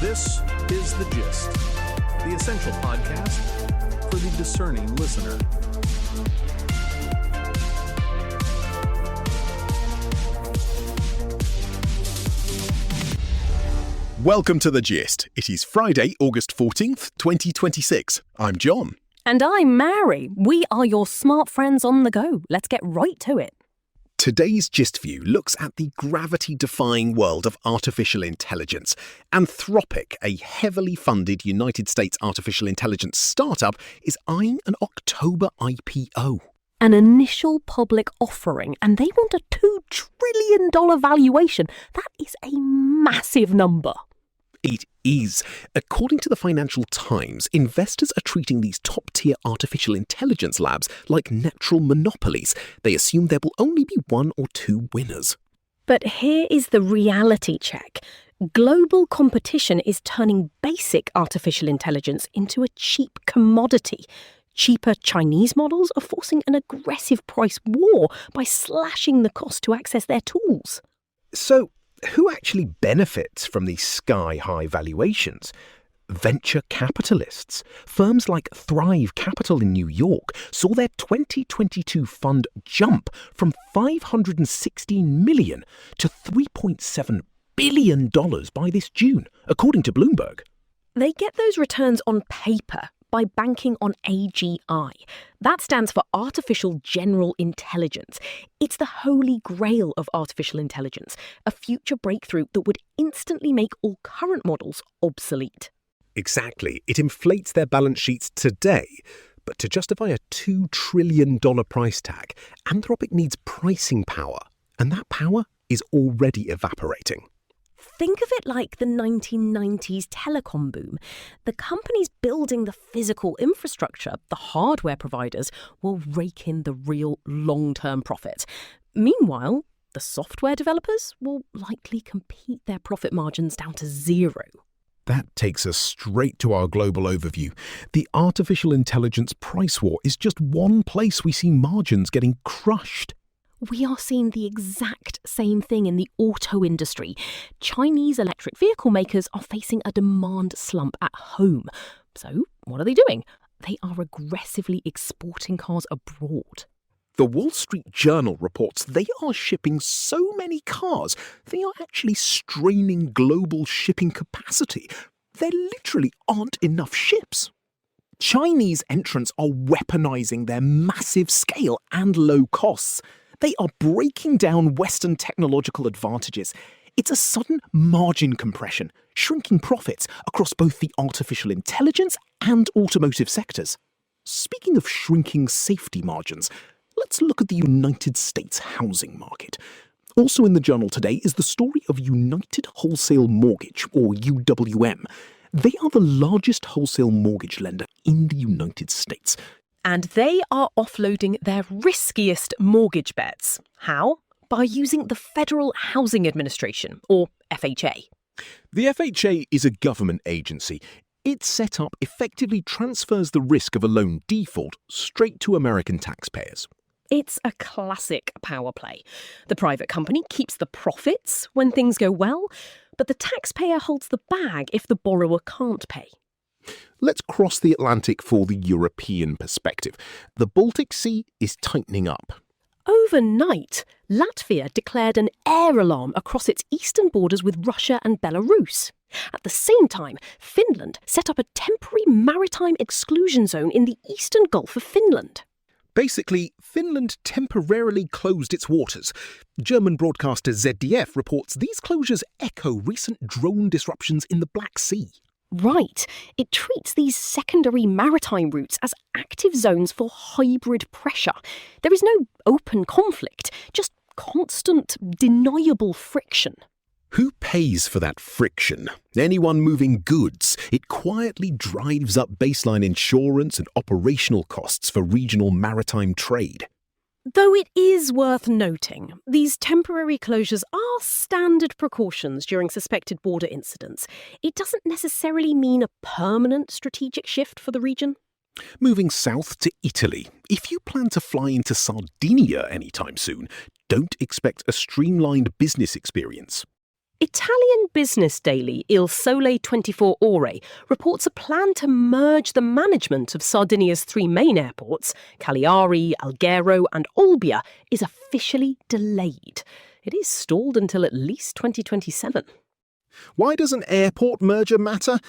This is The Gist, the essential podcast for the discerning listener. Welcome to The Gist. It is Friday, August 14th, 2026. I'm John. And I'm Mary. We are your smart friends on the go. Let's get right to it. Today's Gist View looks at the gravity-defying world of artificial intelligence. Anthropic, a heavily funded United States artificial intelligence startup, is eyeing an October IPO. An initial public offering, and they want a $2 trillion valuation. That is a massive number. It is. According to the Financial Times, investors are treating these top-tier artificial intelligence labs like natural monopolies. They assume there will only be one or two winners. But here is the reality check. Global competition is turning basic artificial intelligence into a cheap commodity. Cheaper Chinese models are forcing an aggressive price war by slashing the cost to access their tools. So, who actually benefits from these sky-high valuations? Venture capitalists. Firms like Thrive Capital in New York saw their 2022 fund jump from $516 million to $3.7 billion by this June, according to Bloomberg. They get those returns on paper by banking on AGI. That stands for Artificial General Intelligence. It's the holy grail of artificial intelligence, a future breakthrough that would instantly make all current models obsolete. Exactly. It inflates their balance sheets today. But to justify a $2 trillion price tag, Anthropic needs pricing power. And that power is already evaporating. Think of it like the 1990s telecom boom. The companies building the physical infrastructure, the hardware providers, will rake in the real long-term profit. Meanwhile, the software developers will likely compete their profit margins down to zero. That takes us straight to our global overview. The artificial intelligence price war is just one place we see margins getting crushed. We are seeing the exact same thing in the auto industry. Chinese electric vehicle makers are facing a demand slump at home. So, what are they doing? They are aggressively exporting cars abroad. The Wall Street Journal reports they are shipping so many cars, they are actually straining global shipping capacity. There literally aren't enough ships. Chinese entrants are weaponizing their massive scale and low costs. They are breaking down Western technological advantages. It's a sudden margin compression, shrinking profits across both the artificial intelligence and automotive sectors. Speaking of shrinking safety margins, let's look at the United States housing market. Also in the journal today is the story of United Wholesale Mortgage, or UWM. They are the largest wholesale mortgage lender in the United States. And they are offloading their riskiest mortgage bets. How? By using the Federal Housing Administration, or FHA. The FHA is a government agency. Its setup effectively transfers the risk of a loan default straight to American taxpayers. It's a classic power play. The private company keeps the profits when things go well, but the taxpayer holds the bag if the borrower can't pay. Let's cross the Atlantic for the European perspective. The Baltic Sea is tightening up. Overnight, Latvia declared an air alarm across its eastern borders with Russia and Belarus. At the same time, Finland set up a temporary maritime exclusion zone in the eastern Gulf of Finland. Basically, Finland temporarily closed its waters. German broadcaster ZDF reports these closures echo recent drone disruptions in the Black Sea. Right. It treats these secondary maritime routes as active zones for hybrid pressure. There is no open conflict, just constant, deniable friction. Who pays for that friction? Anyone moving goods. It quietly drives up baseline insurance and operational costs for regional maritime trade. Though it is worth noting, these temporary closures are standard precautions during suspected border incidents. It doesn't necessarily mean a permanent strategic shift for the region. Moving south to Italy. If you plan to fly into Sardinia anytime soon, don't expect a streamlined business experience. Italian business daily Il Sole 24 Ore reports a plan to merge the management of Sardinia's three main airports, Cagliari, Alghero and Olbia, is officially delayed. It is stalled until at least 2027. Why does an airport merger matter?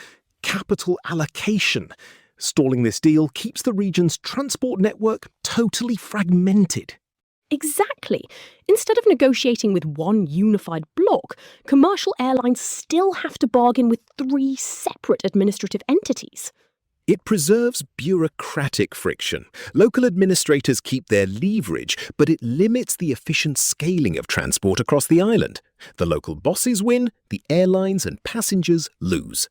Capital allocation. Stalling this deal keeps the region's transport network totally fragmented. Exactly. Instead of negotiating with one unified bloc, commercial airlines still have to bargain with three separate administrative entities. It preserves bureaucratic friction. Local administrators keep their leverage, but it limits the efficient scaling of transport across the island. The local bosses win, the airlines and passengers lose.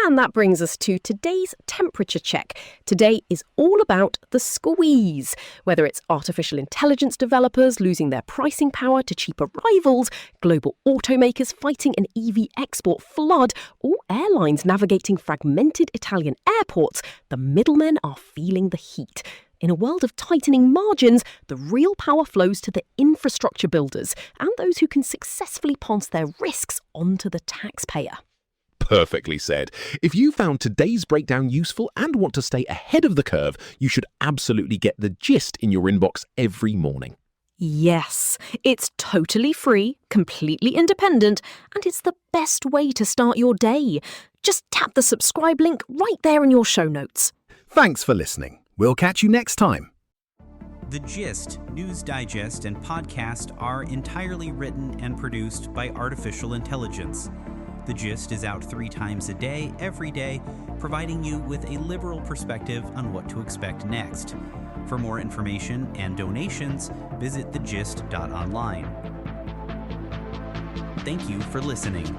And that brings us to today's temperature check. Today is all about the squeeze. Whether it's artificial intelligence developers losing their pricing power to cheaper rivals, global automakers fighting an EV export flood, or airlines navigating fragmented Italian airports, the middlemen are feeling the heat. In a world of tightening margins, the real power flows to the infrastructure builders and those who can successfully pass their risks onto the taxpayer. Perfectly said. If you found today's breakdown useful and want to stay ahead of the curve, you should absolutely get the gist in your inbox every morning. Yes, it's totally free, completely independent, and it's the best way to start your day. Just tap the subscribe link right there in your show notes. Thanks for listening. We'll catch you next time. The Gist, News Digest, and podcast are entirely written and produced by artificial intelligence. The Gist is out 3 times a day, every day, providing you with a liberal perspective on what to expect next. For more information and donations, visit thegist.online. Thank you for listening.